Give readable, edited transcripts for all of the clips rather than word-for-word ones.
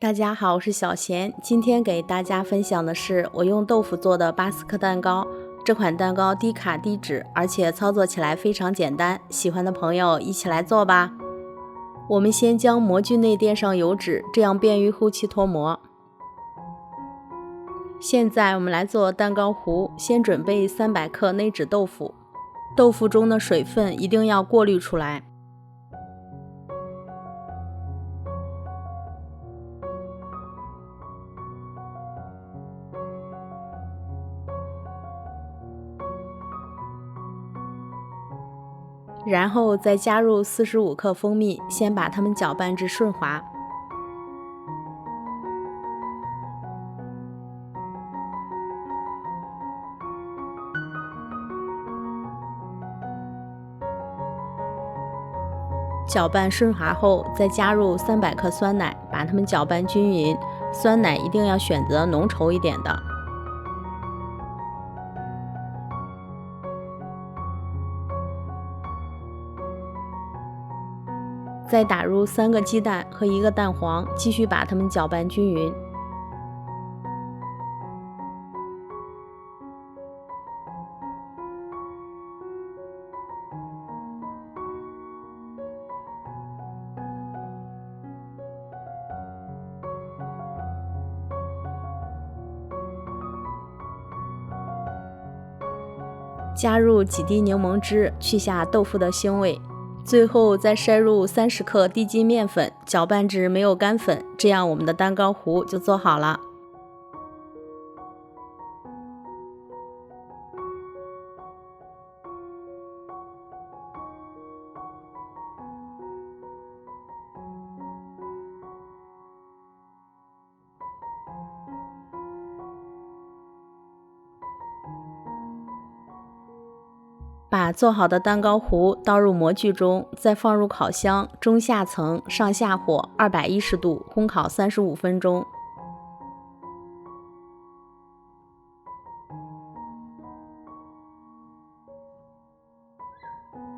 大家好，我是小贤，今天给大家分享的是我用豆腐做的巴斯克蛋糕。这款蛋糕低卡低脂，而且操作起来非常简单，喜欢的朋友一起来做吧。我们先将模具内垫上油纸，这样便于后期脱模。现在我们来做蛋糕糊，先准备300克内酯豆腐，豆腐中的水分一定要过滤出来。然后再加入45克蜂蜜，先把它们搅拌至顺滑。搅拌顺滑后，再加入300克酸奶，把它们搅拌均匀。酸奶一定要选择浓稠一点的。再打入3个鸡蛋和1个蛋黄，继续把它们搅拌均匀。加入几滴柠檬汁，去下豆腐的腥味。最后再筛入30克低筋面粉，搅拌至没有干粉，这样我们的蛋糕糊就做好了。把做好的蛋糕糊倒入模具中，再放入烤箱，中下层上下火210度烘烤35分钟。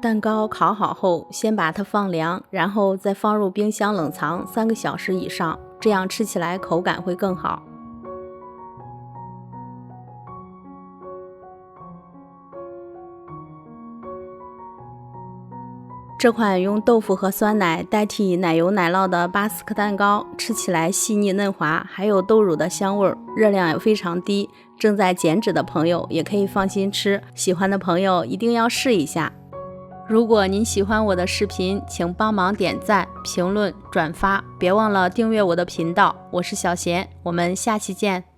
蛋糕烤好后，先把它放凉，然后再放入冰箱冷藏3个小时以上，这样吃起来口感会更好。这款用豆腐和酸奶代替奶油奶酪的巴斯克蛋糕，吃起来细腻嫩滑，还有豆乳的香味，热量也非常低，正在减脂的朋友也可以放心吃，喜欢的朋友一定要试一下。如果您喜欢我的视频，请帮忙点赞、评论、转发，别忘了订阅我的频道。我是小贤，我们下期见。